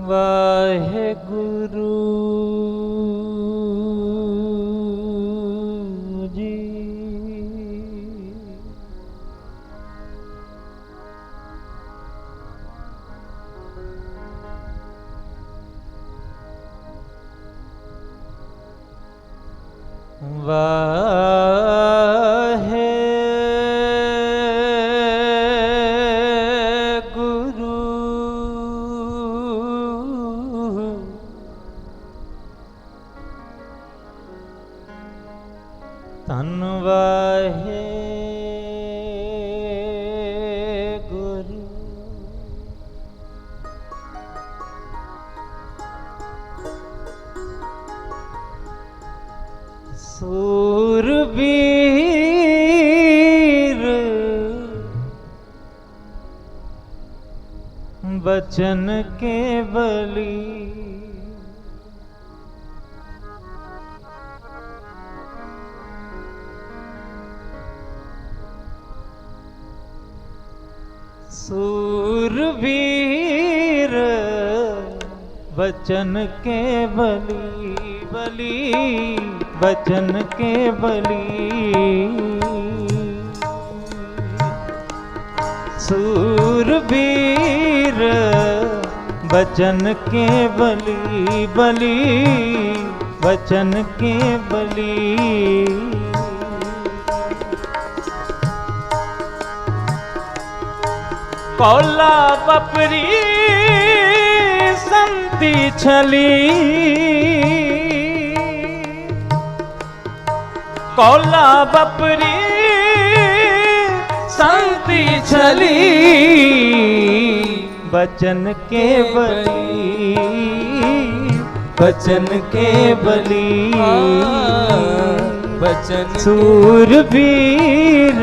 वाहेगुरु जी। धन वाहे गुरु। सूरवीर बचन के बली। सूरवीर बचन के बली, बली बचन के बली। सूरवीर बचन के बली, बली बचन के बली। कौला बपरी संति छली, कौला बपरी संति छली। बचन के बली, बचन के बली। बचन सूरवीर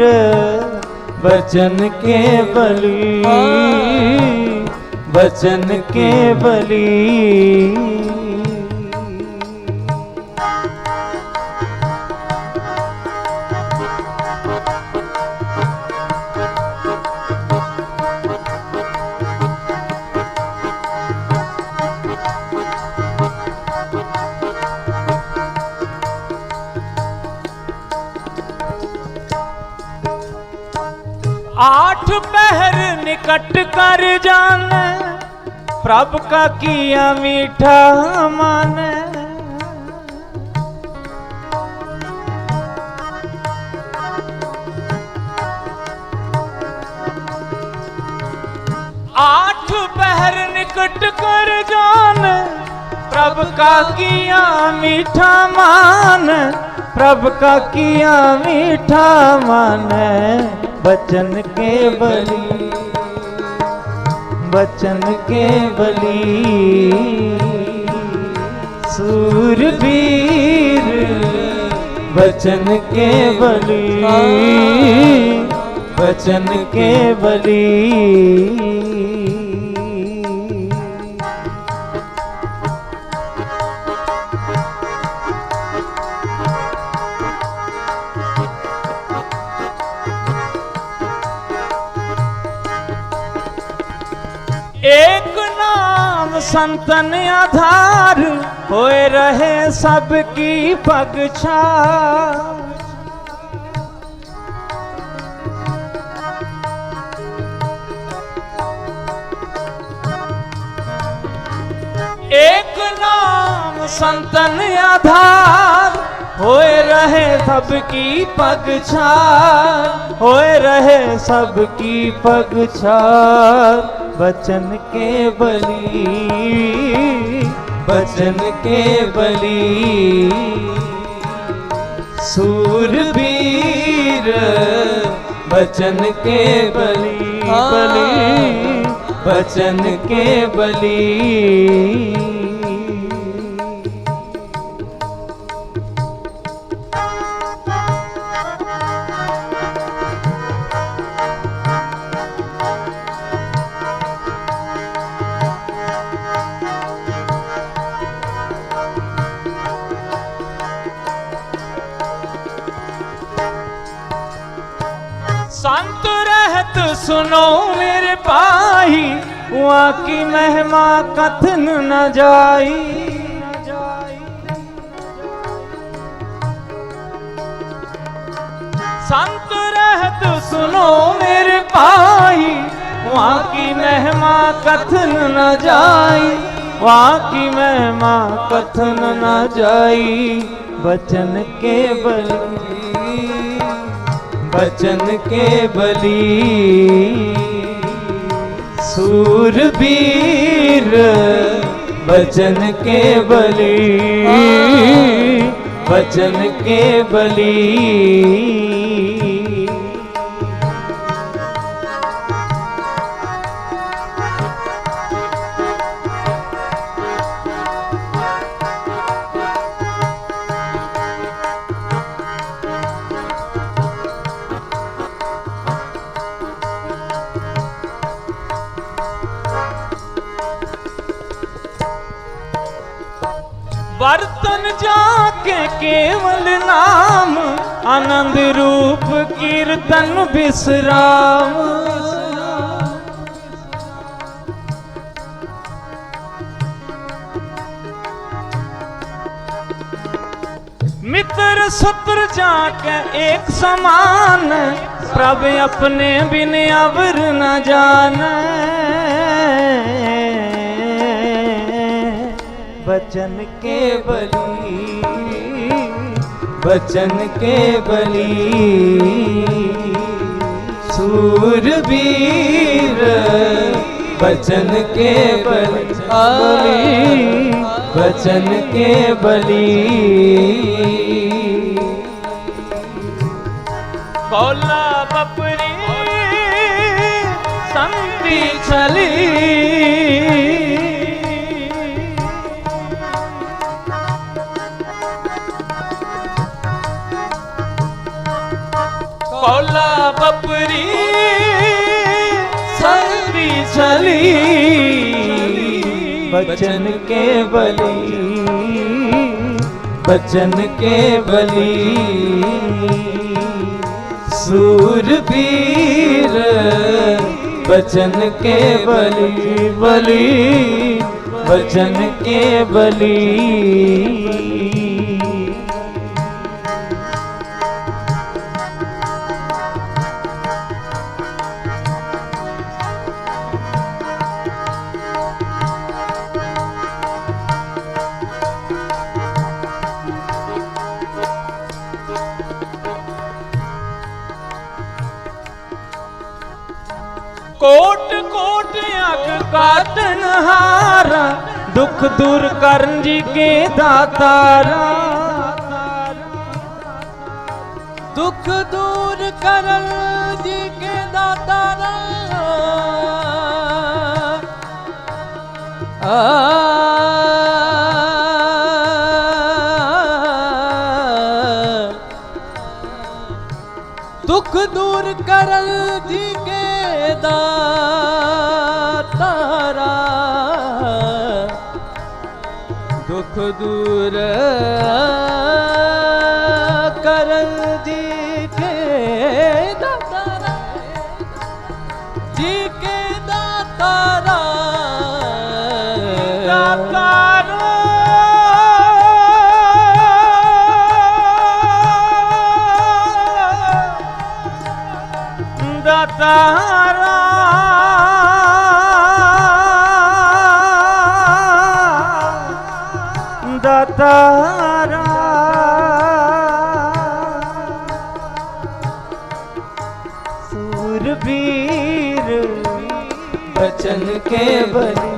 बचन के बली, बचन के बली। आठ पहर निकट कर जाने, प्रभु का किया मीठा माने। आठ पहर निकट कर जाने, प्रभु का किया मीठा मान, प्रभु का किया मीठा माने। बचन के बली, बचन के बली। सूरवीर बचन के बली, बचन के बली। एक नाम संतन आधार, होए रहे सबकी पगछाड़। एक नाम संतन आधार, होए रहे सबकी पगछाड़, होए रहे सबकी पगछाड़। बचन के बली, बचन के बली। सूरवीर बचन के बली, बली बचन के बली। संत रहत सुनो मेरे पाही, वहाँ की महिमा कथन न जाई। संत रहत सुनो मेरे भाई, वहाँ की महिमा कथन न जाई, वहाँ की महिमा कथन न जाई। बचन के बली, बचन के बली, सूरवीर बचन के बली, बचन के बली। बर्तन जाके केवल नाम, आनंद रूप कीर्तन विश्राम। मित्र सूत्र जाके एक समान, प्रभु अपने बिन अवर न जाने। बचन के बली, बचन के बली, सूरवीर बचन के बली, बचन के बली। कौला बपरी संति छली, कौला बपरी संति छली। बचन के बली, बचन के बली, सूरवीर बचन के बली, बली बचन के बली। कोट कोट अग काटन हारा, दुख दूर करन जी के दातारा। दुख दूर करन जी के दातारा। दुख दूर करन जी के दातारा। दुख दूर करन जी के दातारा, जी के दातारा, दातारा। दातारा दातारा। सूरवीर बचन के बली,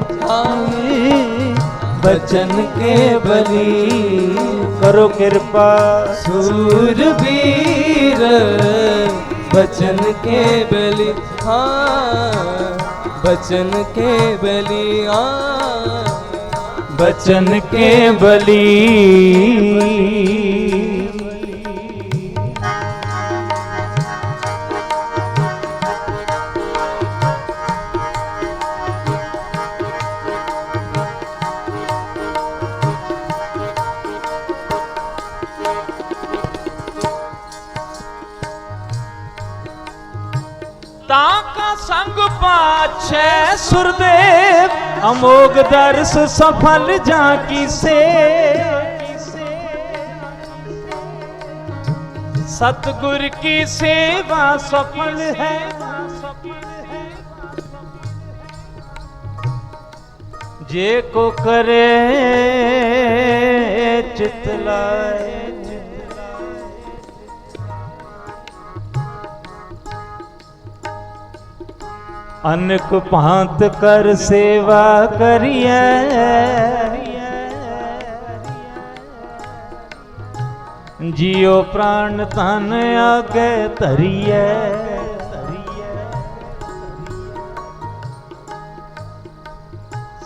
बचन के बली। करो कृपा सूरवीर बचन के बली, हाँ बचन के बली, हाँ बचन के बली। ताका संग पाछे सुरदेव, अमोघ दर्श सफल जाकी से सतगुर की सेवा सफल है। जे को करे चितलाए अनेक भांत कर सेवा करिए जियो प्राण तन आगे धरिए।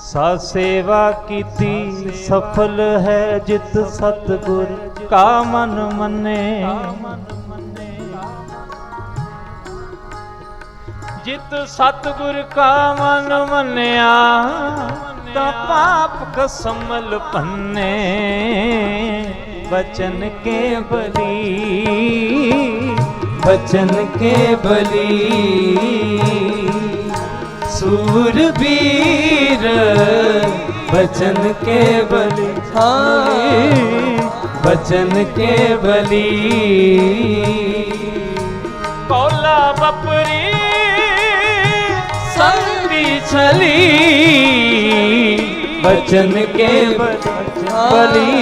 सा सेवा कीती सफल है जित सतगुर का मन मने। जित सतगुर का मन मनिया तो पाप कसमल पन्ने। बचन के बली बचन के बली सूरबीर बचन के बली। बचन के बली कौला बपरी संगी छली। बचन के बली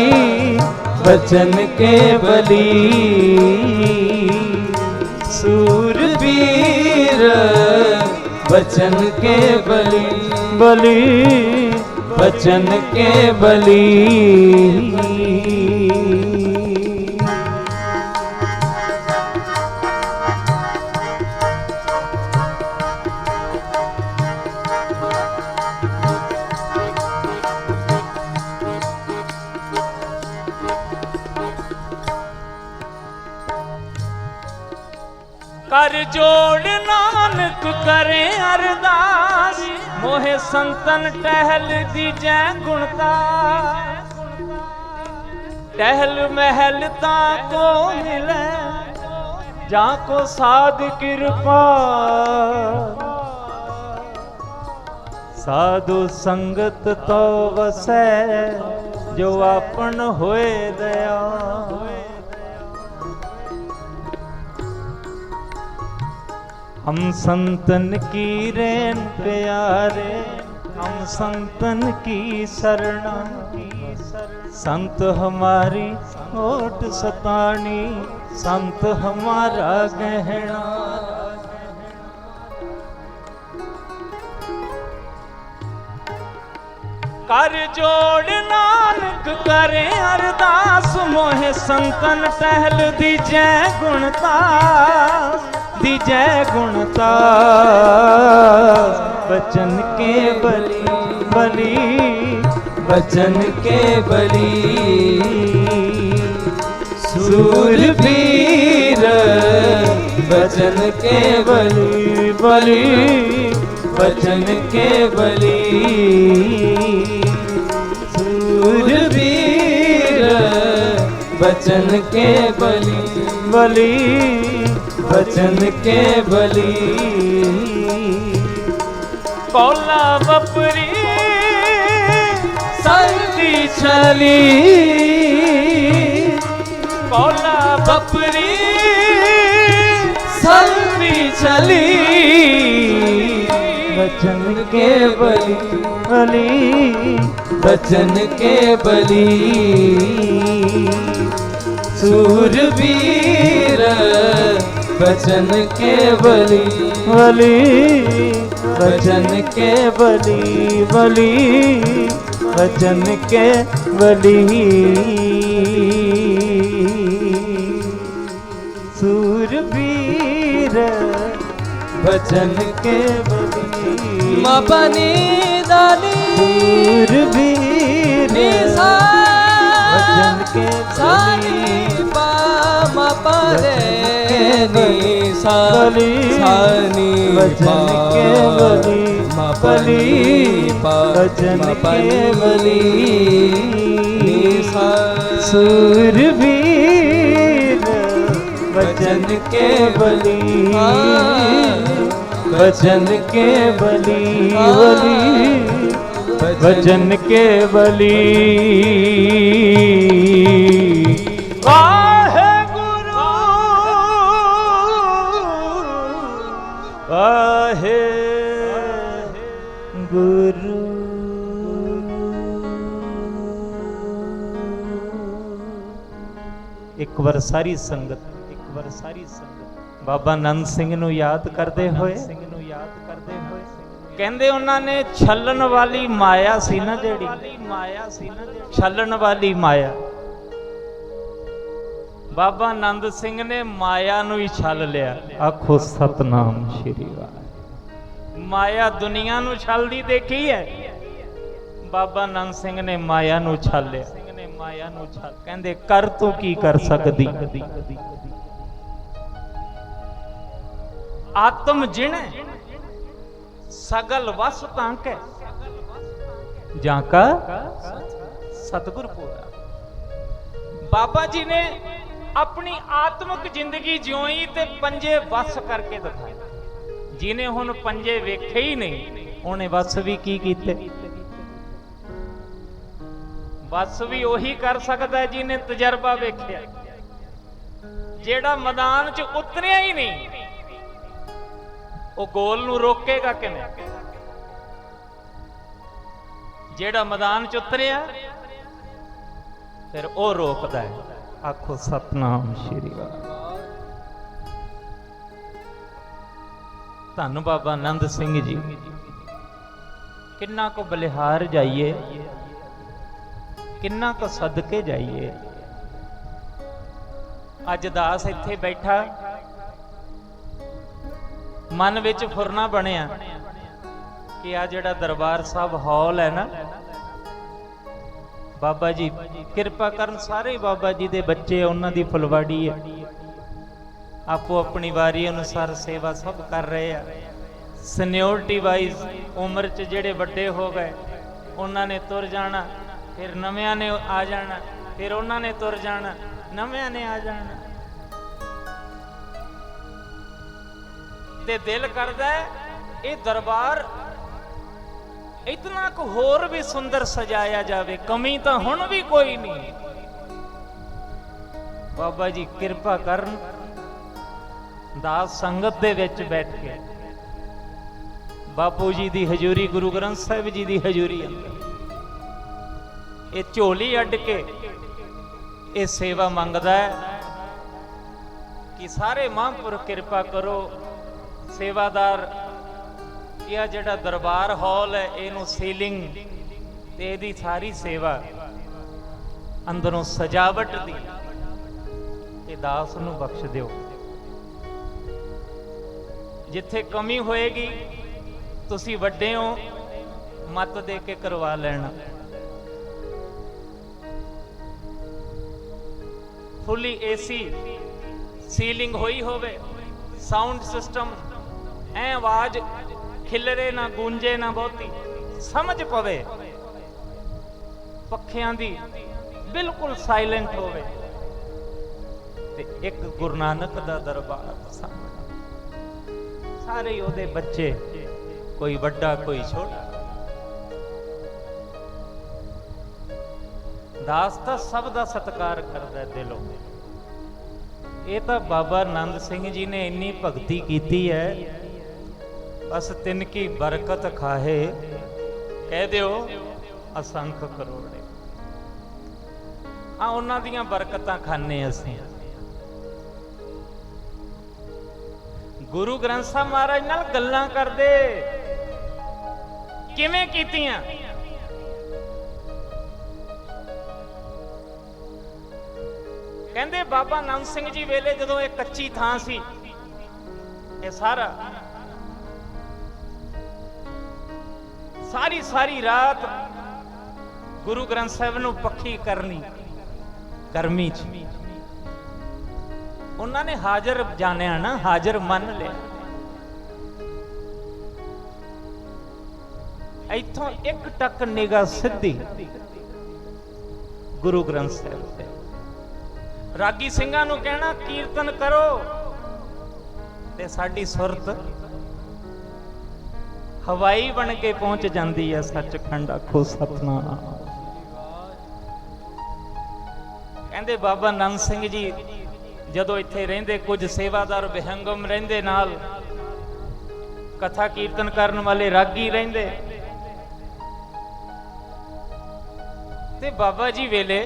बचन के बली सूरबीर बचन के बली बचन के बली। कर जोड़ नानक करे अरदास मोहे संतन टहल दीजै गुणता। टहल महलता को मिले जाको साध कृपा। साधु संगत तो वसै जो आपन होए दया। हम संतन की रेन प्यारे हम संतन की शरणा। संत हमारी ओट सतानी संत हमारा गहना। कर जोड़ नानक करे अरदास मोहे संतन टहल दीजै गुणता। दीजै गुणता बचन के बली बचन के बली सूरबीर बचन के बली बचन के बली सूरबीर बचन के बली बचन के बली कौला बपरी संगी छली। कौला बपरी संगी छली। बचन के बली बचन के बली सूरबीर बचन के बली बचन के बली बचन के बली सूरबीर बचन के बली। मपनी दानी सूरबीर बचन के सानी पा मपरे बली सानी बचन के बली बचन के बली सूरबीर बचन के बली बचन के बली भजन के बली वाहे गुरु वाहे गुरु। एक बार सारी संगत बाबा नंद सिंह नूं याद करते होए कहंदे उन्हां ने छलन वाली माया सी ना जेड़ी छलन वाली माया बाबा नंद सिंह ने माया नूं ही छल लिया। आखो सतनाम श्री वाहिगुरू। माया दुनिया नूं छलदी देखी है, बाबा नंद सिंह ने माया नूं छल लिया। कहंदे कर तू की कर सकदी आत्म जिणे सगल वस तांके जाका सतगुर पूरा। बाबा जी ने अपनी आत्मिक जिंदगी जियोई ते पंजे वस करके दिखाए। जिन्हें हुण पंजे वेखे ही नहीं उन्हें वस भी की कीते। बस भी ओही कर सकता है जिन्हें तजर्बा वेख्या। जेड़ा मैदान च उतरिया ही नहीं वो गोल नूं रोकेगा किवें? जेड़ा मैदान च उतरिया फिर वो रोकदा है। आखो सतनाम श्री वाहिगुरू। धन बाबा नंद सिंह जी किन्ना को बलिहार जाइए, किन्ना को सदके जाइए। अज दास इत्थे बैठा मन विच फुरना बनिया कि आ जिहड़ा दरबार साहब हॉल है ना, बाबा जी किरपा करन सारे बाबा जी दे बच्चे उन्हां दी फुलवाड़ी है। आपो अपनी वारी अनुसार सेवा सब कर रहे हैं। सीनियोरिटी वाइज उम्र च जिहड़े वड्डे हो गए उन्हां ने तुर जाना, फिर नव्या ने आ जाना, फिर उन्होंने तुर जाना, नव्या ने आ जाना। ते दिल करदा है ये दरबार इतना को होर भी सुंदर सजाया जावे, कमी तो हुण भी कोई नहीं। बाबा जी किरपा करन दास संगत दे विच बैठ के बापू जी दी हजूरी, गुरु ग्रंथ साहिब जी दी हजूरी अंदर ये झोली अड्ड के ये सेवा मंगदा है कि सारे महापुरख किरपा करो। सेवादार यह जड़ा दरबार हॉल है इनू सीलिंग ते इहदी सारी सेवा अंदरों सजावट दी ये दास नू बख्श दिओ। जिथे कमी होएगी तुसी वड्डे हो मत दे के करवा लेना। फुली एसी सीलिंग होई होवे, साउंड सिस्टम ऐ आवाज खिलरे ना गूंजे ना बहुती समझ पवे, पखियां दी बिल्कुल साइलेंट होवे ते एक गुरु नानक दा दरबार सामने, सारे ओदे बच्चे कोई बड़ा कोई छोटा। दास तां सब दा सत्कार करदा दिलों। ये तो बाबा नंद सिंह जी ने इन्नी भगती की है, बस तिनकी बरकत खाहे कह दिओ असंख करोड़े। हाँ उन्हां दियां बरकतां खाने असीं। गुरु ग्रंथ साहब महाराज नाल गल्लां करदे किवें कीतियां? कहंदे बाबा नंद सिंह जी वेले जदों एक कच्ची थां सी, ये सारा सारी सारी रात गुरु ग्रंथ साहिब नूं पक्की करनी गर्मी च। उन्होंने हाजर जानिया ना, हाजर मन लिया। इथों एक टक निगाह सिद्धी गुरु ग्रंथ साहिब ते। रागी ਸਿੰਘਾਂ ਨੂੰ कहना कीर्तन करो ते साडी सुरत ਹਵਾਈ ਬਣ ਕੇ ਪਹੁੰਚ ਜਾਂਦੀ ਹੈ ਸੱਚਖੰਡ। ਆਖੋ ਸਤਨਾਮ। ਕਹਿੰਦੇ ਬਾਬਾ ਨੰਦ ਸਿੰਘ ਜੀ ਜਦੋਂ ਇੱਥੇ ਰਹਿੰਦੇ, ਕੁਝ ਸੇਵਾਦਾਰ ਵਿਹੰਗਮ ਰਹਿੰਦੇ ਨਾਲ, ਕਥਾ ਕੀਰਤਨ ਕਰਨ ਵਾਲੇ ਰਾਗੀ ਰਹਿੰਦੇ, ਤੇ ਬਾਬਾ ਜੀ ਵੇਲੇ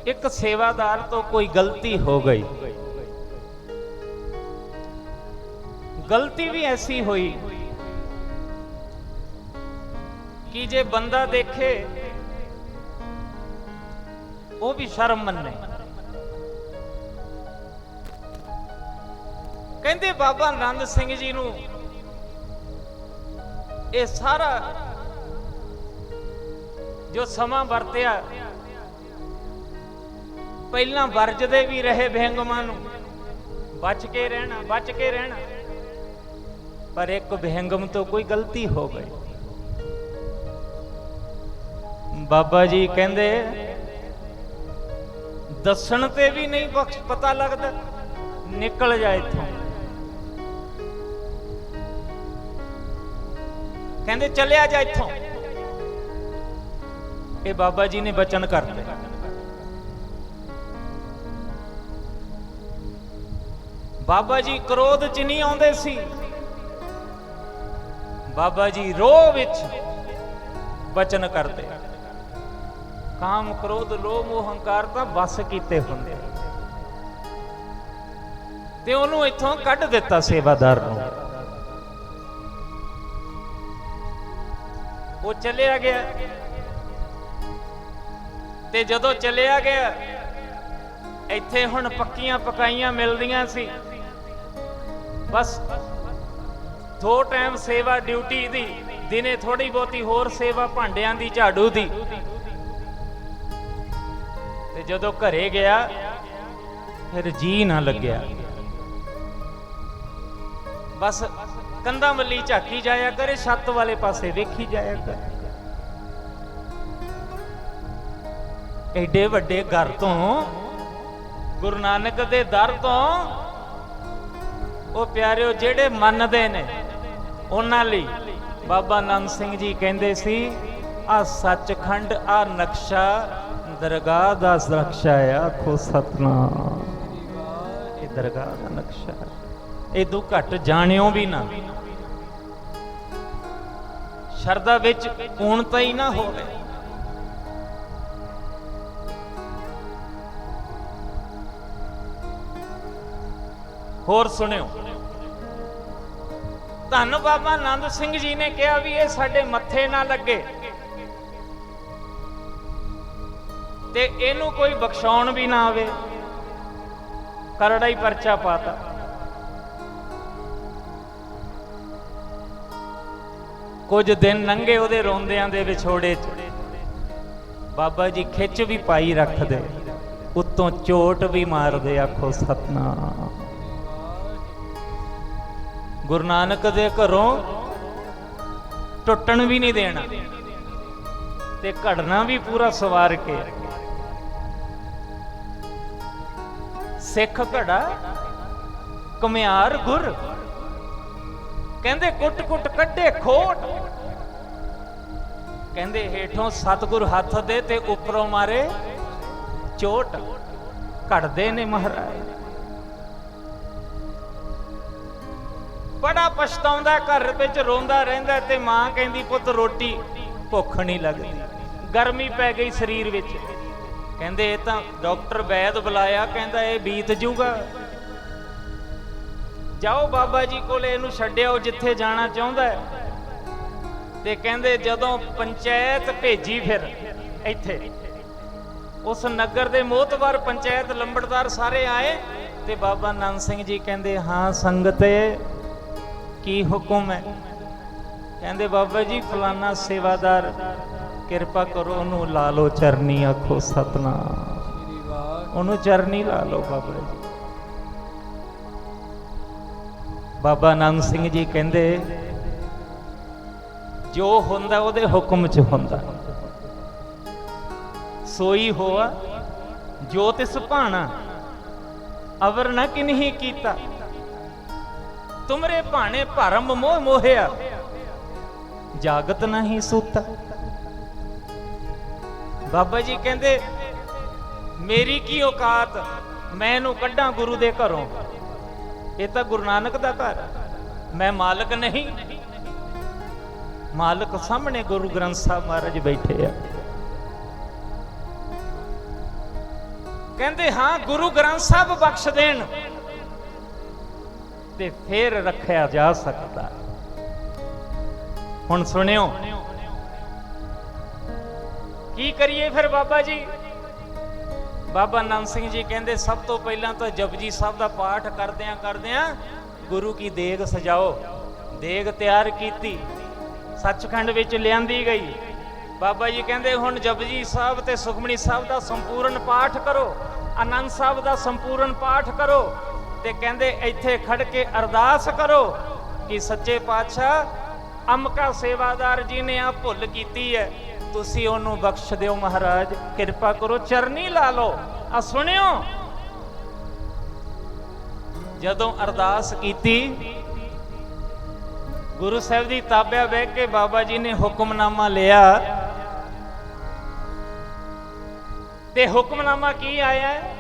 ਇੱਕ ਸੇਵਾਦਾਰ ਤੋਂ ਕੋਈ ਗਲਤੀ ਹੋ ਗਈ। ਗਲਤੀ ਵੀ ਐਸੀ ਹੋਈ ਕਿ ਜੇ ਬੰਦਾ ਦੇਖੇ ਉਹ ਵੀ ਸ਼ਰਮ ਮੰਨੇ। ਕਹਿੰਦੇ ਬਾਬਾ ਨੰਦ ਸਿੰਘ ਜੀ ਨੂੰ ਇਹ ਸਾਰਾ ਜੋ ਸਮਾਂ ਵਰਤਿਆ, ਪਹਿਲਾਂ ਵਰਜਦੇ ਵੀ ਰਹੇ ਵਿਹੰਗਮਾਂ ਨੂੰ, ਬਚ ਕੇ ਰਹਿਣਾ, ਬਚ ਕੇ ਰਹਿਣਾ, ਪਰ ਇੱਕ ਵਿਹੰਗਮ ਤੋਂ ਕੋਈ ਗਲਤੀ ਹੋ ਗਈ। ਬਾਬਾ ਜੀ ਕਹਿੰਦੇ ਦੱਸਣ ਤੇ ਵੀ ਨਹੀਂ ਪਤਾ ਲੱਗਦਾ, ਨਿਕਲ ਜਾ ਇੱਥੋਂ। ਕਹਿੰਦੇ ਚੱਲਿਆ ਜਾ ਇੱਥੋਂ। ਇਹ ਬਾਬਾ ਜੀ ਨੇ ਬਚਨ ਕਰਤੇ। ਬਾਬਾ ਜੀ ਕ੍ਰੋਧ ਚ ਨਹੀਂ ਆਉਂਦੇ ਸੀ, ਬਾਬਾ ਜੀ ਰੋਹ ਵਿੱਚ ਬਚਨ ਕਰਦੇ। ਕਾਮ ਕ੍ਰੋਧ ਲੋਭ ਮੋਹ ਹੰਕਾਰ ਤਾਂ ਬਸ ਕੀਤੇ ਹੁੰਦੇ, ਤੇ ਉਹਨੂੰ ਇੱਥੋਂ ਕੱਢ ਦਿੱਤਾ ਸੇਵਾਦਾਰ ਨੂੰ। ਉਹ ਚਲਿਆ ਗਿਆ, ਤੇ ਜਦੋਂ ਚਲਿਆ ਗਿਆ, ਇੱਥੇ ਹੁਣ ਪੱਕੀਆਂ ਪਕਾਈਆਂ ਮਿਲਦੀਆਂ ਸੀ। ਬਸ 2 ਟਾਈਮ ਸੇਵਾ ਡਿਊਟੀ ਦੀ, ਦਿਨੇ ਥੋੜੀ ਬਹੁਤੀ ਹੋਰ ਸੇਵਾ ਭਾਂਡਿਆਂ ਦੀ, ਝਾੜੂ ਦੀ। ਤੇ ਜਦੋਂ ਘਰੇ ਗਿਆ ਫਿਰ ਜੀ ਨਾ ਲੱਗਿਆ, ਬਸ ਕੰਧਾਂ ਵੱਲੀ ਝਾਕੀ ਜਾਇਆ ਕਰੇ, ਛੱਤ ਵਾਲੇ ਪਾਸੇ ਵੇਖੀ ਜਾਇਆ ਕਰੇ। ਐਡੇ ਵੱਡੇ ਘਰ ਤੋਂ, ਗੁਰੂ ਨਾਨਕ ਦੇ ਦਰ ਤੋਂ, ਉਹ ਪਿਆਰਿਓ ਜਿਹੜੇ ਮੰਨਦੇ ਨੇ ਉਹਨਾਂ ਲਈ ਬਾਬਾ ਨੰਦ ਸਿੰਘ ਜੀ ਕਹਿੰਦੇ ਸੀ, ਆ ਸੱਚਖੰਡ, ਆ ਨਕਸ਼ਾ ਦਰਗਾਹ ਦਾ ਨਕਸ਼ਾ ਆ। ਆਖੋ ਸਤਨਾਮ। ਇਹ ਦਰਗਾਹ ਦਾ ਨਕਸ਼ਾ, ਇਦੋਂ ਘੱਟ ਜਾਣਿਓ ਵੀ ਨਾ, ਸ਼ਰਧਾ ਵਿੱਚ ਪੂਰਨਤਾ ਹੀ ਨਾ ਹੋਵੇ। ਹੋਰ ਸੁਣਿਓ, ਧੰਨ ਬਾਬਾ ਨੰਦ ਸਿੰਘ ਜੀ ਨੇ ਕਿਹਾ ਵੀ ਇਹ ਸਾਡੇ ਮੱਥੇ ਨਾ ਲੱਗੇ, ਤੇ ਇਹਨੂੰ ਕੋਈ ਬਖਸ਼ਾਉਣ ਵੀ ਨਾ ਆਵੇ। ਕਰੜਾ ਹੀ ਪਰਚਾ ਪਾਤਾ। ਕੁਝ ਦਿਨ ਲੰਘੇ ਉਹਦੇ ਰੋਂਦਿਆਂ ਦੇ ਵਿਛੋੜੇ ਚ, ਬਾਬਾ ਜੀ ਖਿੱਚ ਵੀ ਪਾਈ ਰੱਖਦੇ, ਉੱਤੋਂ ਚੋਟ ਵੀ ਮਾਰਦੇ। ਆਖੋ ਸਤਨਾਮ। ਗੁਰੂ ਨਾਨਕ ਦੇ ਘਰੋਂ ਟੁੱਟਣ ਵੀ ਨਹੀਂ ਦੇਣਾ, ਤੇ ਘੜਨਾ ਵੀ ਪੂਰਾ ਸਵਾਰ ਕੇ। ਸਿੱਖ ਘੜਾ ਘੁਮਿਆਰ ਗੁਰ, ਕਹਿੰਦੇ ਕੁੱਟ ਕੁੱਟ ਕੱਢੇ ਖੋਟ। ਕਹਿੰਦੇ ਹੇਠੋਂ ਸਤਿਗੁਰ ਹੱਥ ਦੇ ਤੇ ਉੱਪਰੋਂ ਮਾਰੇ ਚੋਟ। ਘੜਦੇ ਨੇ ਮਹਾਰਾਜ। ਬੜਾ ਪਛਤਾਉਂਦਾ, ਘਰ ਵਿੱਚ ਰੋਂਦਾ ਰਹਿੰਦਾ, ਤੇ ਮਾਂ ਕਹਿੰਦੀ ਪੁੱਤ ਰੋਟੀ ਭੁੱਖ ਨਹੀਂ ਲੱਗਦੀ, ਗਰਮੀ ਪੈ ਗਈ ਸਰੀਰ ਵਿੱਚ। ਕਹਿੰਦੇ ਇਹ ਤਾਂ ਡਾਕਟਰ ਵੈਦ ਬੁਲਾਇਆ, ਕਹਿੰਦਾ ਇਹ ਬੀਤ ਜੂਗਾ, ਜਾਓ ਬਾਬਾ ਜੀ ਕੋਲੇ ਇਹਨੂੰ ਛੱਡਿਓ ਜਿੱਥੇ ਜਾਣਾ ਚਾਹੁੰਦਾ ਹੈ। ਤੇ ਕਹਿੰਦੇ ਜਦੋਂ ਪੰਚਾਇਤ ਭੇਜੀ, ਫਿਰ ਇੱਥੇ ਉਸ ਨਗਰ ਦੇ ਮੋਹਤਵਾਰ ਪੰਚਾਇਤ ਲੰਬੜਦਾਰ ਸਾਰੇ ਆਏ, ਤੇ ਬਾਬਾ ਨੰਦ ਸਿੰਘ ਜੀ ਕਹਿੰਦੇ ਹਾਂ ਸੰਗਤੇ ਕੀ ਹੁਕਮ ਹੈ? ਕਹਿੰਦੇ ਬਾਬਾ ਜੀ ਫਲਾਨਾ ਸੇਵਾਦਾਰ, ਕਿਰਪਾ ਕਰੋ ਉਹਨੂੰ ਲਾ ਲਓ ਚਰਨੀ। ਆਖੋ ਸਤਨਾਮ। ਉਹਨੂੰ ਚਰਨੀ ਲਾ ਲਓ ਬਾਬਾ ਜੀ। ਬਾਬਾ ਨੰਦ ਸਿੰਘ ਜੀ ਕਹਿੰਦੇ ਜੋ ਹੁੰਦਾ ਉਹਦੇ ਹੁਕਮ ਚ ਹੁੰਦਾ, ਸੋਈ ਹੋਆ ਜੋ ਤਿਸ ਭਾਣਾ, ਅਵਰ ਨਾ ਕਿਨਹੀ ਕੀਤਾ। ਤੁਮਰੇ ਭਾਣੇ ਭਰਮ ਮੋਹ ਮੋਹਿਆ, ਜਾਗਤ ਨਹੀਂ ਸੂਤਾ। ਬਾਬਾ ਜੀ ਕਹਿੰਦੇ ਮੇਰੀ ਕੀ ਔਕਾਤ, ਮੈਂ ਇਹਨੂੰ ਕੱਢਾਂ ਗੁਰੂ ਦੇ ਘਰੋਂ। ਇਹ ਤਾਂ ਗੁਰੂ ਨਾਨਕ ਦਾ ਘਰ, ਮੈਂ ਮਾਲਕ ਨਹੀਂ। ਮਾਲਕ ਸਾਹਮਣੇ ਗੁਰੂ ਗ੍ਰੰਥ ਸਾਹਿਬ ਮਹਾਰਾਜ ਬੈਠੇ ਆ। ਕਹਿੰਦੇ ਹਾਂ ਗੁਰੂ ਗ੍ਰੰਥ ਸਾਹਿਬ ਬਖਸ਼ ਦੇਣ ਤੇ ਫੇਰ ਰੱਖਿਆ ਜਾ ਸਕਦਾ। ਹੁਣ ਸੁਣਿਓ ਕੀ ਕਰੀਏ ਫਿਰ ਬਾਬਾ ਜੀ। ਬਾਬਾ ਨੰਦ ਸਿੰਘ ਜੀ ਕਹਿੰਦੇ ਸਭ ਤੋਂ ਪਹਿਲਾਂ ਤਾਂ ਜਪਜੀ ਸਾਹਿਬ ਦਾ ਪਾਠ ਕਰਦਿਆਂ ਗੁਰੂ ਕੀ ਦੇਗ ਸਜਾਓ। ਦੇਗ ਤਿਆਰ ਕੀਤੀ, ਸੱਚਖੰਡ ਵਿੱਚ ਲਿਆਂਦੀ ਗਈ। ਬਾਬਾ ਜੀ ਕਹਿੰਦੇ ਹੁਣ ਜਪਜੀ ਸਾਹਿਬ ਤੇ ਸੁਖਮਨੀ ਸਾਹਿਬ ਦਾ ਸੰਪੂਰਨ ਪਾਠ ਕਰੋ, ਆਨੰਦ ਸਾਹਿਬ ਦਾ ਸੰਪੂਰਨ ਪਾਠ ਕਰੋ, ਤੇ ਕਹਿੰਦੇ ਇੱਥੇ ਖੜ ਕੇ ਅਰਦਾਸ ਕਰੋ ਕਿ ਸੱਚੇ ਪਾਤਸ਼ਾਹ ਅਮਕਾ ਸੇਵਾਦਾਰ ਜੀ ਨੇ ਆ ਭੁੱਲ ਕੀਤੀ ਹੈ, ਤੁਸੀਂ ਉਹਨੂੰ ਬਖਸ਼ ਦਿਓ ਮਹਾਰਾਜ, ਕਿਰਪਾ ਕਰੋ, ਚਰਨੀ ਲਾ ਲਓ। ਆ ਸੁਣਿਓ, ਜਦੋਂ ਅਰਦਾਸ ਕੀਤੀ ਗੁਰੂ ਸਾਹਿਬ ਦੀ ਤਾਬਿਆ ਬਹਿ ਕੇ ਬਾਬਾ ਜੀ ਨੇ ਹੁਕਮਨਾਮਾ ਲਿਆ, ਤੇ ਹੁਕਮਨਾਮਾ ਕੀ ਆਇਆ ਹੈ?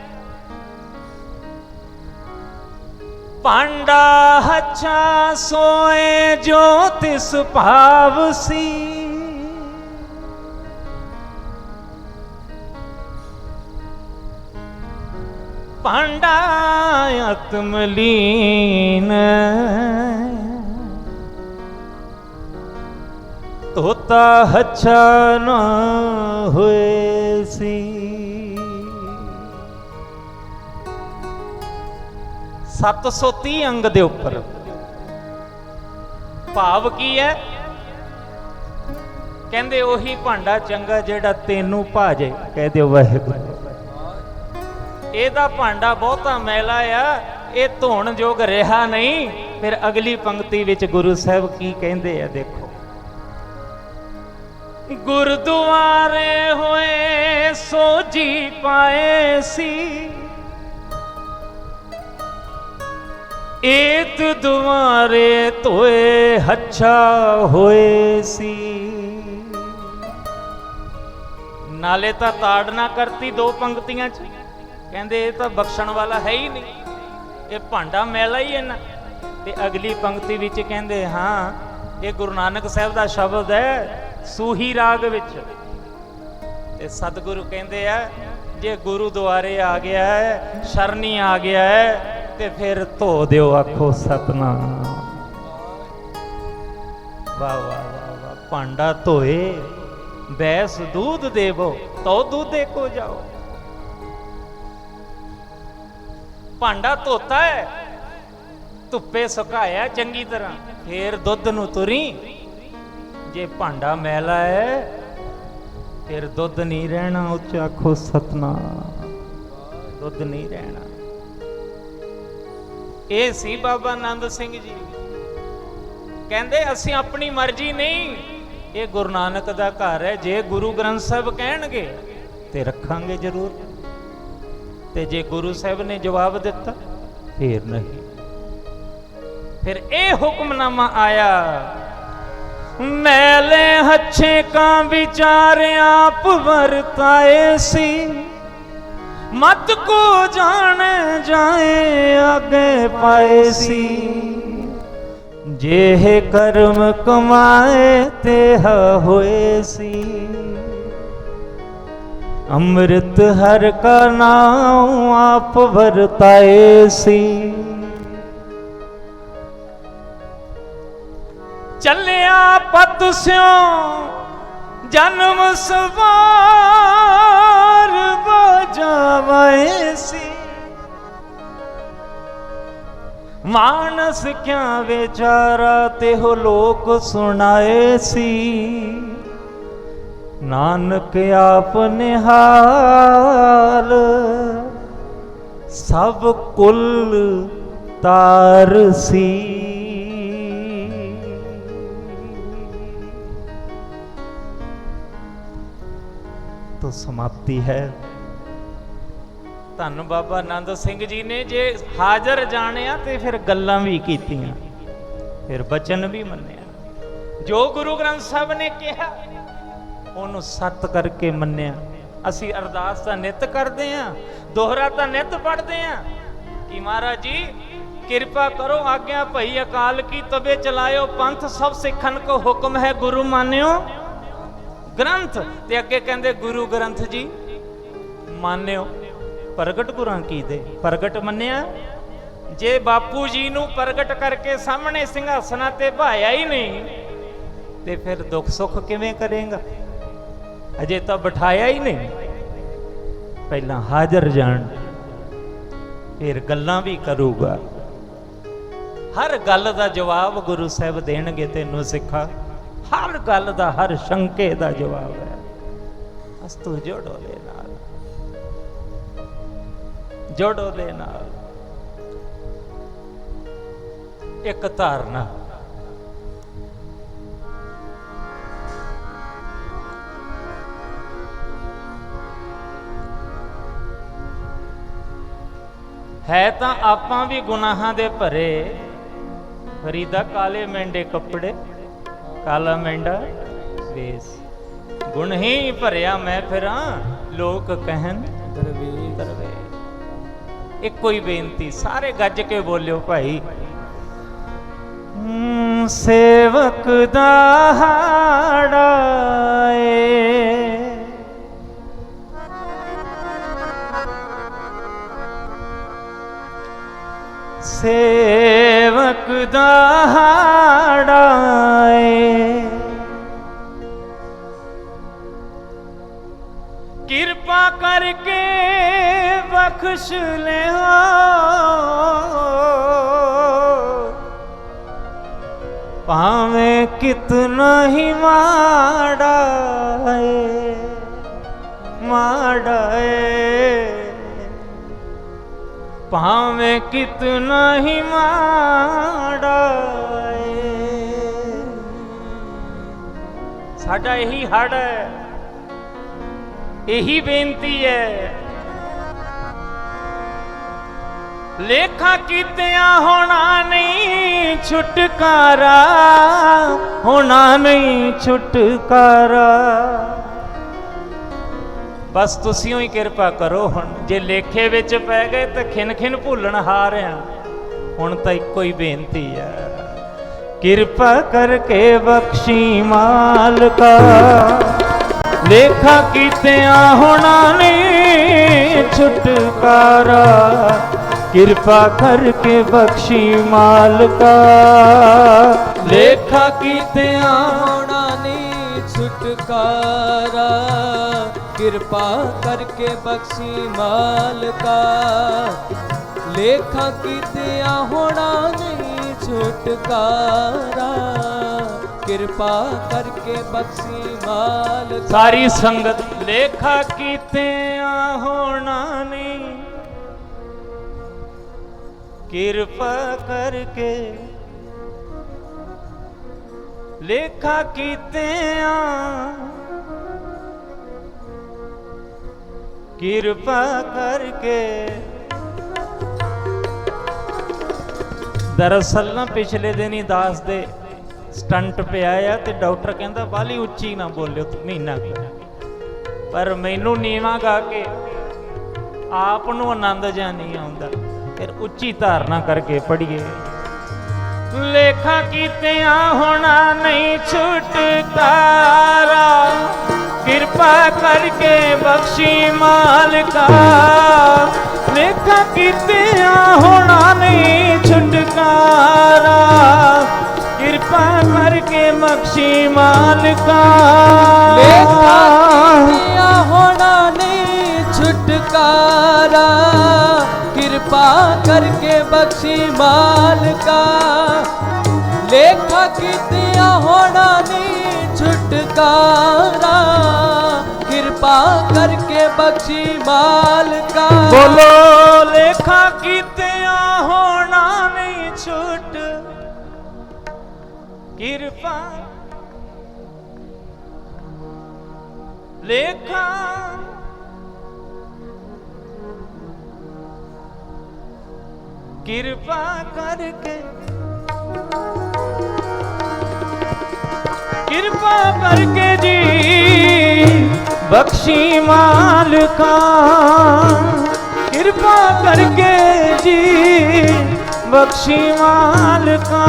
ਭਾਂਡਾ ਹੱਛਾ ਸੋਏ ਜੋ ਤਿਸ ਭਾਵਸੀ, ਭਾਂਡਾ ਆਤਮਲੀਨ ਤੋਤਾ ਹੱਛਾ ਨਾ ਹੋਏ ਸੀ। 730 ਅੰਗ ਦੇ ਉੱਪਰ ਭਾਵ ਕੀ ਹੈ? ਕਹਿੰਦੇ ਉਹੀ ਭਾਂਡਾ ਚੰਗਾ ਜਿਹੜਾ ਤੈਨੂੰ ਭਾਜੇ। ਕਹਿ ਦਿਓ ਵਾਹਿਗੁਰੂ। ਇਹਦਾ ਭਾਂਡਾ ਬਹੁਤਾ ਮੈਲਾ ਆ, ਇਹ ਧੋਣ ਯੋਗ ਰਿਹਾ ਨਹੀਂ। ਫਿਰ ਅਗਲੀ ਪੰਕਤੀ ਵਿੱਚ ਗੁਰੂ ਸਾਹਿਬ ਕੀ ਕਹਿੰਦੇ ਆ, ਦੇਖੋ। ਗੁਰਦੁਆਰੇ ਹੋਏ ਸੋਜੀ ਪਾਏ ਸੀ, ਏਤ ਦੁਆਰੇ ਧੋਏ ਹੱਛਾ ਹੋਏ ਸੀ। ਨਾਲੇ ਤਾਂ ਤਾੜਨਾ ਕਰਤੀ ਦੋ ਪੰਕਤੀਆਂ ਚ। ਕਹਿੰਦੇ ਇਹ ਤਾਂ ਬਖਸ਼ਣ ਵਾਲਾ ਹੈ ਹੀ ਨਹੀਂ, ਇਹ ਭਾਂਡਾ ਮੈਲਾ ਹੀ ਹੈ ਨਾ। ਤੇ ਅਗਲੀ ਪੰਕਤੀ ਵਿੱਚ ਕਹਿੰਦੇ ਹਾਂ ਇਹ ਗੁਰੂ ਨਾਨਕ ਸਾਹਿਬ ਦਾ ਸ਼ਬਦ ਹੈ ਸੂਹੀ ਰਾਗ ਵਿੱਚ। ਤੇ ਸਤਿਗੁਰੂ ਕਹਿੰਦੇ ਆ ਜੇ ਗੁਰੂ ਦੁਆਰੇ ਆ ਗਿਆ ਹੈ, ਸ਼ਰਨੀ ਆ ਗਿਆ ਹੈ, ਤੇ ਫਿਰ ਧੋ ਦਿਓ, ਆਖੋ ਸਤਨਾਮ। ਵਾਹ ਵਾਹ ਵਾਹ ਵਾਹ। ਭਾਂਡਾ ਧੋਏ ਬੈਸ दूध देवो तो दूधे को जाओ। ਭਾਂਡਾ ਧੋਤਾ ਹੈ, ਧੁੱਪੇ ਸੁਕਾਇਆ ਚੰਗੀ ਤਰ੍ਹਾਂ, ਫੇਰ ਦੁੱਧ ਨੂੰ ਤੁਰੀ। ਜੇ ਭਾਂਡਾ ਮੈਲਾ ਹੈ ਫਿਰ ਦੁੱਧ ਨਹੀਂ ਰਹਿਣਾ। ਉੱਚ ਆਖੋ ਸਤਨਾਮ। ਦੁੱਧ ਨਹੀਂ ਰਹਿਣਾ। ਇਹ ਸੀ ਬਾਬਾ ਨੰਦ ਸਿੰਘ ਜੀ। ਕਹਿੰਦੇ ਅਸੀਂ ਆਪਣੀ ਮਰਜ਼ੀ ਨਹੀਂ, ਇਹ ਗੁਰੂ ਨਾਨਕ ਦਾ ਘਰ ਹੈ। ਜੇ ਗੁਰੂ ਗ੍ਰੰਥ ਸਾਹਿਬ ਕਹਿਣਗੇ ਤੇ ਰੱਖਾਂਗੇ ਜ਼ਰੂਰ, ਤੇ ਜੇ ਗੁਰੂ ਸਾਹਿਬ ਨੇ ਜਵਾਬ ਦਿੱਤਾ ਫੇਰ ਨਹੀਂ। ਫਿਰ ਇਹ ਹੁਕਮਨਾਮਾ ਆਇਆ, ਮੈਲੇ ਹੱਛੇ ਕਾ ਵਿਚਾਰ ਆਪ ਵਰਤਾਏ ਸੀ, ਮਤ ਕੋ ਜਾਣ ਜਾਏ ਆਗੇ ਪਾਏ ਸੀ। जेह कर्म कमाए तेह होए सी, अमृत हर का नाम आप वरताए सी। चलिया पत स्यों जन्म सवार बजावे सी, मानस क्या बेचारा ते हो लोक सुनाए सी। नानक आपने हाल सब कुल तार सी। तो समाप्ति है। ਧੰਨ ਬਾਬਾ ਨੰਦ ਸਿੰਘ ਜੀ ਨੇ ਜੇ ਹਾਜ਼ਰ ਜਾਣਿਆ ਤੇ ਫਿਰ ਗੱਲਾਂ ਵੀ ਕੀਤੀਆਂ। ਫਿਰ ਬਚਨ ਵੀ ਮੰਨਿਆ। ਜੋ ਗੁਰੂ ਗ੍ਰੰਥ ਸਾਹਿਬ ਨੇ ਕਿਹਾ ਉਹਨੂੰ ਸੱਤ ਕਰਕੇ ਮੰਨਿਆ। ਅਸੀਂ ਅਰਦਾਸ ਤਾਂ ਨਿਤ ਕਰਦੇ ਆਂ, ਦੋਹਰਾ ਤਾਂ ਨਿਤ ਪੜ੍ਹਦੇ ਆਂ ਕਿ ਮਹਾਰਾਜ ਜੀ ਕਿਰਪਾ ਕਰੋ, ਆਗਿਆ ਭਈ ਅਕਾਲ ਕੀ ਤਬੇ ਚਲਾਇਓ ਪੰਥ, ਸਭ ਸਿੱਖਣ ਕੋ ਹੁਕਮ ਹੈ ਗੁਰੂ ਮਾਨਿਓ ਗ੍ਰੰਥ। ਤੇ ਅੱਗੇ ਕਹਿੰਦੇ ਗੁਰੂ ਗ੍ਰੰਥ ਜੀ ਮਾਨਿਓ ਪ੍ਰਗਟ ਗੁਰਾਂ ਕੀ ਦੇ, ਪ੍ਰਗਟ ਮੰਨਿਆ। ਜੇ ਬਾਪੂ ਜੀ ਨੂੰ ਪ੍ਰਗਟ ਕਰਕੇ ਸਾਹਮਣੇ ਸਿੰਘਾਸਨਾਂ ਤੇ ਭਾਇਆ ਹੀ ਨਹੀਂ ਤੇ ਫਿਰ ਦੁੱਖ ਸੁੱਖ ਕਿਵੇਂ ਕਰੇਗਾ? ਅਜੇ ਤਾਂ ਬਿਠਾਇਆ ਹੀ ਨਹੀਂ, ਪਹਿਲਾਂ ਹਾਜ਼ਰ ਜਾਣ ਫਿਰ ਗੱਲਾਂ ਵੀ ਕਰੂਗਾ। ਹਰ ਗੱਲ ਦਾ ਜਵਾਬ ਗੁਰੂ ਸਾਹਿਬ ਦੇਣਗੇ ਤੈਨੂੰ ਸਿੱਖਾ, ਹਰ ਗੱਲ ਦਾ, ਹਰ ਸ਼ੰਕੇ ਦਾ ਜਵਾਬ ਹੈ। ਅਸਤੂ ਜੋੜੋ ਦੇ ਨਾਲ, ਜੋੜੋ ਦੇ ਨਾਲ ਇੱਕ ਧਾਰਨਾ। ਹੈ ਤਾਂ ਆਪਾਂ ਵੀ ਗੁਨਾਹਾਂ ਦੇ ਭਰੇ, ਫਰੀਦਾ ਕਾਲੇ ਮੈਂਡੇ ਕੱਪੜੇ, ਕਾਲਾ ਮੈਂਡਾ ਵੇਸ, ਗੁਣ ਹੀ ਭਰਿਆ ਮੈਂ ਫਿਰਾਂ ਲੋਕ ਕਹਿਣ ਦਰਵੇ। ਇੱਕੋ ਹੀ ਬੇਨਤੀ, ਸਾਰੇ ਗੱਜ ਕੇ ਬੋਲਿਓ ਭਾਈ। ਸੇਵਕ ਦਾ ਹਾੜਾ ਏ, ਸੇਵਕ ਦਾ ਹਾੜਾ ਏ, ਕਿਰਪਾ ਕਰਕੇ ਬਖਸ਼ ਲਿਓ, ਭਾਵੇਂ ਕਿਤਨਾ ਹੀ ਮਾੜਾ ਏ, ਮਾੜਾ ਏ, ਭਾਵੇਂ ਕਿਤਨਾ ਹੀ ਮਾੜਾ ਏ। ਸਾਡਾ ਇਹੀ ਹੜ ਹੈ, ਇਹੀ ਬੇਨਤੀ ਹੈ। ਲੇਖਾ ਕੀਤਿਆਂ ਹੋਣਾ ਨਹੀਂ ਛੁਟਕਾਰਾ, ਹੋਣਾ ਨਹੀਂ ਛੁਟਕਾਰਾ। ਬਸ ਤੁਸੀਂ ਹੀ ਕਿਰਪਾ ਕਰੋ। ਹੁਣ ਜੇ ਲੇਖੇ ਵਿੱਚ ਪੈ ਗਏ ਤਾਂ ਖਿਨ ਖਿਨ ਭੁੱਲਣ ਹਾਰ ਆ। ਹੁਣ ਤਾਂ ਇੱਕੋ ਹੀ ਬੇਨਤੀ ਹੈ, ਕਿਰਪਾ ਕਰਕੇ ਬਖਸ਼ੀ ਮਾਲਕਾ, ਲੇਖਾ ਕੀਤਿਆਂ ਹੋਣਾ ਨਹੀਂ ਛੁਟਕਾਰਾ, ਕਿਰਪਾ ਕਰਕੇ ਬਖਸ਼ੀ ਮਾਲਕਾ, ਲੇਖਾ ਕੀਤਿਆਂ ਹੋਣਾ ਨਹੀਂ ਛੁਟਕਾਰਾ, ਕਿਰਪਾ ਕਰਕੇ ਬਖਸ਼ੀ ਮਾਲਕਾ, ਲੇਖਾ ਕੀਤਿਆਂ ਹੋਣਾ ਨਹੀਂ ਛੁਟਕਾਰਾ, ਕਿਰਪਾ ਕਰਕੇ ਬਖਸ਼ੀ ਮਾਲਕਾ। ਸਾਰੀ ਸੰਗਤ, ਲੇਖਾ ਕੀਤਿਆਂ ਹੋਣਾ ਨਹੀਂ, ਕਿਰਪਾ ਕਰਕੇ, ਲੇਖਾ ਕੀਤਿਆਂ ਕਿਰਪਾ ਕਰਕੇ। ਦਰਅਸਲ ਨਾ ਪਿਛਲੇ ਦਿਨ ਹੀ ਦਾਸ ਦੇ ਸਟੰਟ ਪਿਆ ਆ ਤੇ ਡਾਕਟਰ ਕਹਿੰਦਾ ਬਾਲੀ ਉੱਚੀ ਨਾ ਬੋਲਿਓ ਮਹੀਨਾ ਕੁ, ਪਰ ਮੈਨੂੰ ਨੀਵਾਂ ਗਾ ਕੇ ਆਪ ਨੂੰ ਆਨੰਦ ਜਾਂ ਨਹੀਂ ਆਉਂਦਾ, ਫਿਰ ਉੱਚੀ ਧਾਰਨਾ ਕਰਕੇ ਪੜ੍ਹੀਏ। ਲੇਖਾ ਕੀਤਿਆਂ ਹੋਣਾ ਨਹੀਂ ਛੁਟਕਾਰਾ, ਕਿਰਪਾ ਕਰਕੇ ਬਖਸ਼ੀ ਮਾਲਕਾ, ਲੇਖਾ ਕੀਤਿਆਂ ਹੋਣਾ ਨਹੀਂ ਛੁਟਕਾਰਾ, ਕਿਰਪਾ ਕਰਕੇ ਬਖਸ਼ੀ ਮਾਲਕਾ, ਲੇਖਾ ਕੀਤਿਆਂ ਹੋਣਾ ਨਹੀਂ ਛੁਟਕਾਰਾ, ਕਿਰਪਾ ਕਰਕੇ ਬਖਸ਼ੀ ਮਾਲਕਾ, ਲੇਖਾ ਕੀਤਿਆਂ ਹੋਣਾ ਨਹੀਂ ਛੁਟਕਾਰਾ, ਕਿਰਪਾ ਕਰਕੇ ਬਖਸ਼ੀ ਮਾਲਕਾ। ਬੋਲੋ, ਲੇਖਾ ਕੀਤਿਆਂ ਹੋਣਾ ਨਹੀਂ ਛੁਟ, ਕਿਰਪਾ ਲੇਖਾ ਕਿਰਪਾ ਕਰਕੇ ਕਿਰਪਾ ਕਰਕੇ ਜੀ ਬਖਸ਼ੀ ਮਾਲਕਾ, ਕਿਰਪਾ ਕਰਕੇ ਜੀ ਬਖਸ਼ੀ ਮਾਲਕਾ,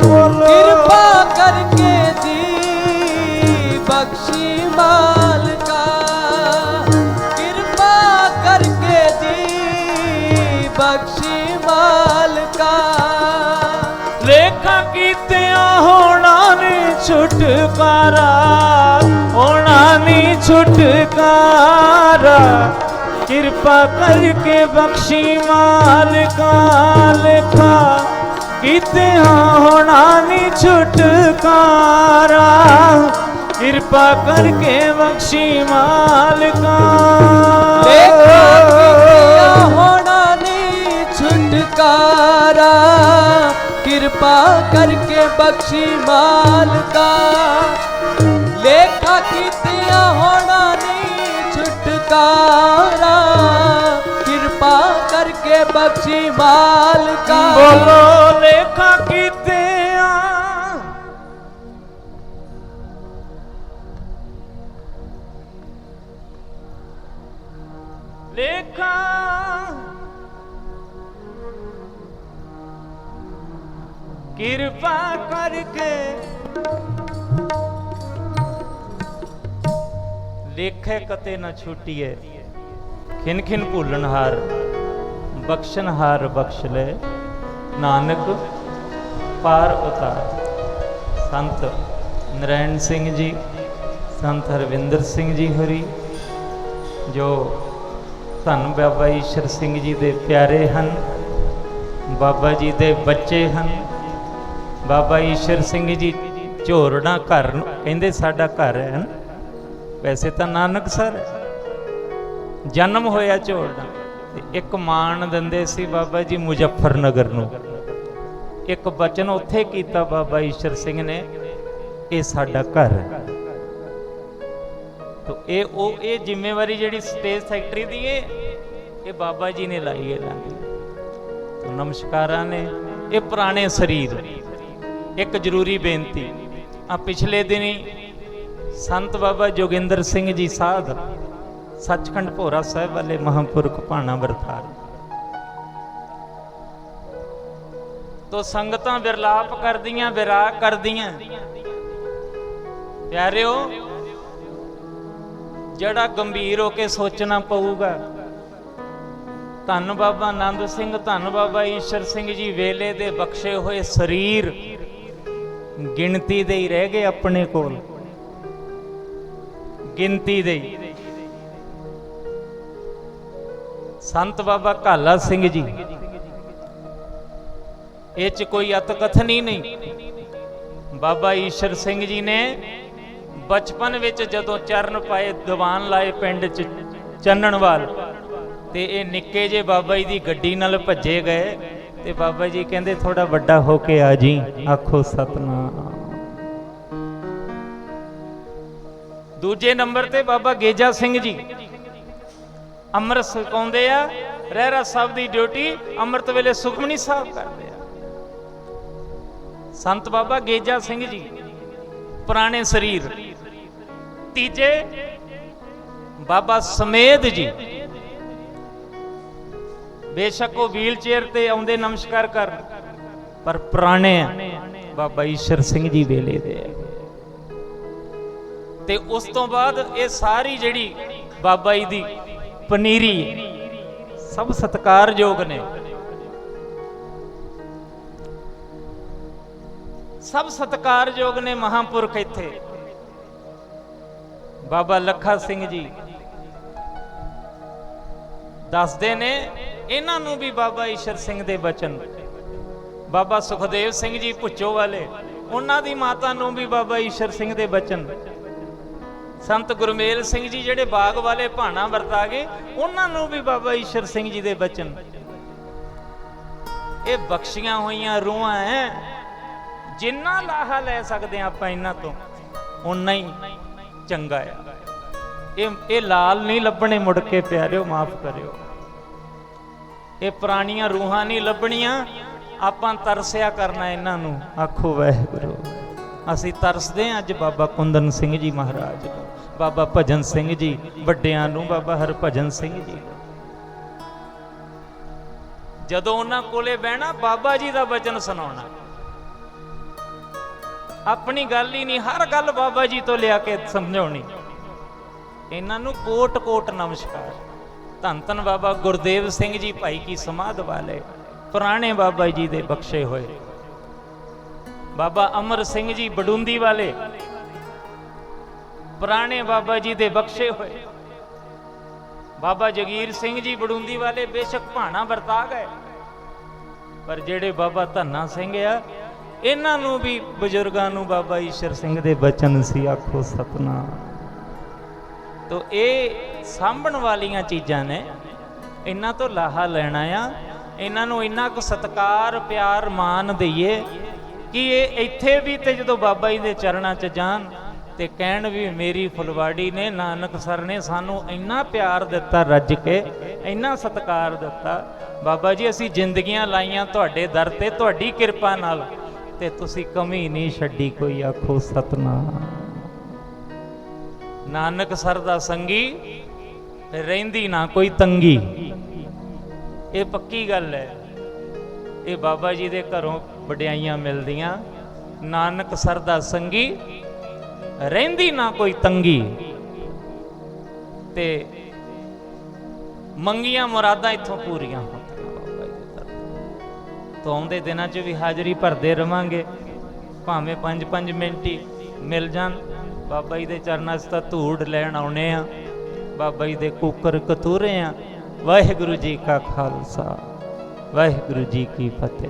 ਬੋਲੋ ਕਿਰਪਾ ਕਰਕੇ ਜੀ ਬਖਸ਼ੀ ਮਾਲਕਾ, ਕਿਰਪਾ ਕਰਕੇ ਜੀ ਬਖਸ਼ੀ ਮਾਲਕਾ। ਲੇਖਾ ਕੀਤਿਆਂ ਹੋਣਾ ਨੀ ਛੁਟਕਾਰਾ, ਹੋਣਾ ਨੀ ਛੁਟਕਾਰਾ, ਕਿਰਪਾ ਕਰਕੇ ਬਖਸ਼ੀ ਮਾਲਕਾ, ਲੇਖਾ ਕੀਤਿਆਂ ਹੋਣਾ ਨੀ ਛੁਟਕਾਰਾ, ਕਿਰਪਾ ਕਰਕੇ ਬਖਸ਼ੀ ਮਾਲਕਾ, ਲੇਖਾ ਕੀਤਿਆਂ ਹੋਣਾ ਨੀ ਛੁਟਕਾਰਾ, ਕਿਰਪਾ ਕਰਕੇ ਬਖਸ਼ੀ ਮਾਲਕਾ, ਲੇਖਾ ਕੀਤਿਆਂ ਹੋਣਾ ਨੀ ਛੁਟਕਾਰਾ, ਕਿਰਪਾ ਕਰਕੇ ਬਖਸ਼ੀ ਮਾਲਕਾ। ਬੋਲੋ ਲੇਖਾ ਕੀਤਿਆਂ ਲੇਖਾ ਕਿਰਪਾ ਕਰਕੇ ਲੇਖੇ ਕਤੇ ਨਾ ਛੁਟੀਏ, ਖਿਨ ਖਿਨ ਭੁੱਲਣਹਾਰ ਬਖਸ਼ਣਹਾਰ ਬਖਸ਼ ਲੈ, ਨਾਨਕ ਪਾਰ ਉਤਾਰ। ਸੰਤ ਨਰੈਣ ਸਿੰਘ ਜੀ, ਸੰਤ ਹਰਵਿੰਦਰ ਸਿੰਘ ਜੀ ਹੋਰੀ, ਜੋ ਧੰਨ ਬਾਬਾ ਈਸ਼ਰ ਸਿੰਘ ਜੀ ਦੇ ਪਿਆਰੇ ਹਨ, ਬਾਬਾ ਜੀ ਦੇ ਬੱਚੇ ਹਨ। ਬਾਬਾ ਈਸ਼ਰ ਸਿੰਘ ਜੀ ਝੋਰੜਾ ਘਰ ਨੂੰ ਕਹਿੰਦੇ ਸਾਡਾ ਘਰ ਹੈ, ਵੈਸੇ ਤਾਂ ਨਾਨਕਸਰ ਜਨਮ ਹੋਇਆ ਝੋਰੜਾ, ਤੇ ਇੱਕ ਮਾਣ ਦਿੰਦੇ ਸੀ ਬਾਬਾ ਜੀ ਮੁਜ਼ੱਫਰਨਗਰ ਨੂੰ। ਇੱਕ ਬਚਨ ਉੱਥੇ ਕੀਤਾ ਬਾਬਾ ਈਸ਼ਰ ਸਿੰਘ ਨੇ, ਇਹ ਸਾਡਾ ਘਰ ਹੈ। ਤੋ ਇਹ ਜ਼ਿੰਮੇਵਾਰੀ ਜਿਹੜੀ ਸਟੇਜ ਸੈਕਟਰੀ ਦੀ ਹੈ, ਇਹ ਬਾਬਾ ਜੀ ਨੇ ਲਾਈ ਹੈ ਲਾਂਗੀ। ਤੋ ਨਮਸਕਾਰਾਂ ਨੇ ਇਹ ਪੁਰਾਣੇ ਸਰੀਰ। ਇੱਕ ਜ਼ਰੂਰੀ ਬੇਨਤੀ, ਆ ਪਿਛਲੇ ਦਿਨੀ ਸੰਤ ਬਾਬਾ ਜੋਗਿੰਦਰ ਸਿੰਘ ਜੀ ਸਾਧ ਸੱਚਖੰਡ ਭੋਰਾ ਸਾਹਿਬ ਵਾਲੇ ਮਹਾਂਪੁਰਖ ਭਾਣਾ ਵਰਤਾਰ ਤੋ ਸੰਗਤਾਂ ਵਿਰਲਾਪ ਕਰਦੀਆਂ, ਵਿਰਾਗ ਕਰਦੀਆਂ। ਪਿਆਰਿਓ, ਜਿਹੜਾ ਗੰਭੀਰ ਹੋ ਕੇ ਸੋਚਣਾ ਪਊਗਾ, ਧੰਨ ਬਾਬਾ ਆਨੰਦ ਸਿੰਘ, ਧੰਨ ਬਾਬਾ ਈਸ਼ਰ ਸਿੰਘ ਜੀ ਵੇਲੇ ਦੇ ਬਖਸ਼ੇ ਹੋਏ ਸਰੀਰ ਗਿਣਤੀ ਦੇ ਹੀ ਰਹਿ ਗਏ ਆਪਣੇ ਕੋਲ, ਗਿਣਤੀ ਦੇ ਹੀ। ਸੰਤ ਬਾਬਾ ਕਾਲਾ ਸਿੰਘ ਜੀ, ਇਹ ਚ ਕੋਈ ਅਤ ਕਥਨ ਹੀ ਨਹੀਂ। ਬਾਬਾ ਈਸ਼ਰ ਸਿੰਘ ਜੀ ਨੇ ਬਚਪਨ ਵਿੱਚ ਜਦੋਂ ਚਰਨ ਪਾਏ, ਦੀਵਾਨ ਲਾਏ ਪਿੰਡ ਚ ਚੰਨਣਵਾਲ, ਤੇ ਇਹ ਨਿੱਕੇ ਜੇ ਬਾਬਾ ਜੀ ਦੀ ਗੱਡੀ ਨਾਲ ਭੱਜੇ ਗਏ, ਤੇ ਬਾਬਾ ਜੀ ਕਹਿੰਦੇ ਥੋੜਾ ਵੱਡਾ ਹੋ ਕੇ ਆ ਜੀ, ਆਖੋ ਸਤਨਾਮ। ਦੂਜੇ ਨੰਬਰ ਤੇ ਬਾਬਾ ਗੇਜਾ ਸਿੰਘ ਜੀ ਅੰਮ੍ਰਿਤ ਛਕਾਉਂਦੇ ਆ, ਰਹਿਰਾ ਸਾਹਿਬ ਦੀ ਡਿਊਟੀ ਅੰਮ੍ਰਿਤ ਵੇਲੇ ਸੁਖਮਨੀ ਸਾਹਿਬ ਕਰਦੇ ਆ। ਸੰਤ ਬਾਬਾ ਗੇਜਾ ਸਿੰਘ ਜੀ ਪੁਰਾਣੇ ਸਰੀਰ। ਤੀਜੇ ਬਾਬਾ ਸਮੇਧ ਜੀ, ਬੇਸ਼ੱਕ ਉਹ ਵੀਲ ਚੇਅਰ ਤੇ ਆਉਂਦੇ ਨਮਸਕਾਰ ਕਰਨ, ਪਰ ਪੁਰਾਣੇ ਆ, ਬਾਬਾ ਈਸ਼ਰ ਸਿੰਘ ਜੀ ਵੇਲੇ ਦੇ ਆ। ਤੇ ਉਸ ਤੋਂ ਬਾਅਦ ਇਹ ਸਾਰੀ ਜਿਹੜੀ ਬਾਬਾ ਜੀ ਦੀ ਪਨੀਰੀ ਸਭ ਸਤਿਕਾਰਯੋਗ ਨੇ, ਸਭ ਸਤਿਕਾਰਯੋਗ ਨੇ ਮਹਾਂਪੁਰਖ। ਇੱਥੇ ਬਾਬਾ ਲੱਖਾ ਸਿੰਘ ਜੀ ਦੱਸਦੇ ਨੇ, ਇਹਨਾਂ ਨੂੰ ਵੀ ਬਾਬਾ ਈਸ਼ਰ ਸਿੰਘ ਦੇ ਬਚਨ। ਬਾਬਾ ਸੁਖਦੇਵ ਸਿੰਘ ਜੀ ਭੁੱਚੋ ਵਾਲੇ, ਉਹਨਾਂ ਦੀ ਮਾਤਾ ਨੂੰ ਵੀ ਬਾਬਾ ਈਸ਼ਰ ਸਿੰਘ ਦੇ ਬਚਨ। ਸੰਤ ਗੁਰਮੇਲ ਸਿੰਘ ਜੀ ਜਿਹੜੇ ਬਾਗ ਵਾਲੇ ਭਾਣਾ ਵਰਤਾ ਗਏ, ਉਹਨਾਂ ਨੂੰ ਵੀ ਬਾਬਾ ਈਸ਼ਰ ਸਿੰਘ ਜੀ ਦੇ ਬਚਨ। ਇਹ ਬਖਸ਼ੀਆਂ ਹੋਈਆਂ ਰੂਹਾਂ ਐ, ਜਿੰਨਾ ਲਾਹਾ ਲੈ ਸਕਦੇ ਆ ਆਪਾਂ ਇਹਨਾਂ ਤੋਂ ਉਨਾ ਹੀ ਚੰਗਾ ਆ। ਇਹ ਲਾਲ ਨਹੀਂ ਲੱਭਣੇ ਮੁੜ ਕੇ, ਪਿਆਰਿਓ ਮਾਫ ਕਰਿਓ। ਇਹ ਪੁਰਾਣੀਆਂ ਰੂਹਾਂ ਨਹੀਂ ਲੱਭਣੀਆਂ, ਆਪਾਂ ਤਰਸਿਆ ਕਰਨਾ ਇਹਨਾਂ ਨੂੰ। ਆਖੋ ਵਾਹਿਗੁਰੂ। ਅਸੀਂ ਤਰਸਦੇ ਹਾਂ ਅੱਜ ਬਾਬਾ ਕੁੰਦਨ ਸਿੰਘ ਜੀ ਮਹਾਰਾਜ ਨੂੰ, ਬਾਬਾ ਭਜਨ ਸਿੰਘ ਜੀ ਵੱਡਿਆਂ ਨੂੰ, ਬਾਬਾ ਹਰਭਜਨ ਸਿੰਘ ਜੀ ਨੂੰ। ਜਦੋਂ ਉਹਨਾਂ ਕੋਲੇ ਬਹਿਣਾ ਬਾਬਾ ਜੀ ਦਾ ਬਚਨ ਸੁਣਾਉਣਾ, ਆਪਣੀ ਗੱਲ ਹੀ ਨਹੀਂ, ਹਰ ਗੱਲ ਬਾਬਾ ਜੀ ਤੋਂ ਲਿਆ ਕੇ ਸਮਝਾਉਣੀ। ਇਹਨਾਂ ਨੂੰ ਕੋਟ ਕੋਟ ਨਮਸਕਾਰ। ਧੰਨ ਧੰਨ ਬਾਬਾ ਗੁਰਦੇਵ ਸਿੰਘ ਜੀ ਭਾਈ ਕੀ ਸਮਾਧ ਵਾਲੇ, ਪੁਰਾਣੇ ਬਾਬਾ ਜੀ ਦੇ ਬਖਸ਼ੇ ਹੋਏ। ਬਾਬਾ ਅਮਰ ਸਿੰਘ ਜੀ ਬਡੂੰਦੀ ਵਾਲੇ, ਪੁਰਾਣੇ ਬਾਬਾ ਜੀ ਦੇ ਬਖਸ਼ੇ ਹੋਏ। ਬਾਬਾ ਜਗੀਰ ਸਿੰਘ ਜੀ ਬਡੂੰਦੀ ਵਾਲੇ ਬੇਸ਼ੱਕ ਭਾਣਾ ਵਰਤਾ ਗਏ, ਪਰ ਜਿਹੜੇ ਬਾਬਾ ਧੰਨਾ ਸਿੰਘ ਆ, ਇਹਨਾਂ ਨੂੰ ਵੀ ਬਜ਼ੁਰਗਾਂ ਨੂੰ ਬਾਬਾ ਈਸ਼ਰ ਸਿੰਘ ਦੇ ਬਚਨ ਸੀ, ਆਖੋ ਸਤਨਾਮ। ਤੋ ਇਹ ਸਾਂਭਣ ਵਾਲੀਆਂ ਚੀਜ਼ਾਂ ਨੇ, ਇਹਨਾਂ ਤੋਂ ਲਾਹਾ ਲੈਣਾ ਆ। ਇਹਨਾਂ ਨੂੰ ਇੰਨਾ ਕੁ ਸਤਿਕਾਰ ਪਿਆਰ ਮਾਨ ਦਈਏ ਕਿ ਇਹ ਇੱਥੇ ਵੀ ਤੇ ਜਦੋਂ ਬਾਬਾ ਜੀ ਦੇ ਚਰਨਾਂ 'ਚ ਜਾਣ ਤੇ ਕਹਿਣ ਵੀ ਮੇਰੀ ਫੁਲਵਾੜੀ ਨੇ, ਨਾਨਕ ਸਰ ਨੇ ਸਾਨੂੰ ਇੰਨਾ ਪਿਆਰ ਦਿੱਤਾ, ਰੱਜ ਕੇ ਇੰਨਾ ਸਤਿਕਾਰ ਦਿੱਤਾ। ਬਾਬਾ ਜੀ ਅਸੀਂ ਜ਼ਿੰਦਗੀਆਂ ਲਾਈਆਂ ਤੁਹਾਡੇ ਦਰ ਤੇ, ਤੁਹਾਡੀ ਕਿਰਪਾ ਨਾਲ, ਤੇ ਤੁਸੀਂ ਕਮੀ ਨਹੀਂ ਛੱਡੀ ਕੋਈ, ਆਖੋ ਸਤਨਾਮ। ਨਾਨਕ ਸਰ ਦਾ ਸੰਗੀ ਰਹਿੰਦੀ ਨਾ ਕੋਈ ਤੰਗੀ, ਇਹ ਪੱਕੀ ਗੱਲ ਹੈ। ਇਹ ਬਾਬਾ ਜੀ ਦੇ ਘਰੋਂ ਵਡਿਆਈਆਂ ਮਿਲਦੀਆਂ। ਨਾਨਕ ਸਰ ਦਾ ਸੰਗੀ ਰਹਿੰਦੀ ਨਾ ਕੋਈ ਤੰਗੀ, ਤੇ ਮੰਗੀਆਂ ਮੁਰਾਦਾਂ ਇੱਥੋਂ ਪੂਰੀਆਂ ਹੁੰਦੀਆਂ ਬਾਬਾ ਜੀ ਦੇ ਦਰ ਤੋਂ। ਆਉਂਦੇ ਦਿਨਾਂ 'ਚ ਵੀ ਹਾਜ਼ਰੀ ਭਰਦੇ ਰਵਾਂਗੇ, ਭਾਵੇਂ 5-5 ਮਿੰਟ ਹੀ ਮਿਲ ਜਾਣ। ਬਾਬਾ ਜੀ ਦੇ ਚਰਨਾਂ 'ਚ ਤਾਂ ਧੂੜ ਲੈਣ ਆਉਣੇ ਆ, ਬਾਬਾ ਜੀ ਦੇ ਕੁੱਕਰ ਕਤੂਰੇ ਆ। ਵਾਹਿਗੁਰੂ ਜੀ ਕਾ ਖਾਲਸਾ, ਵਾਹਿਗੁਰੂ ਜੀ ਕੀ ਫਤਿਹ।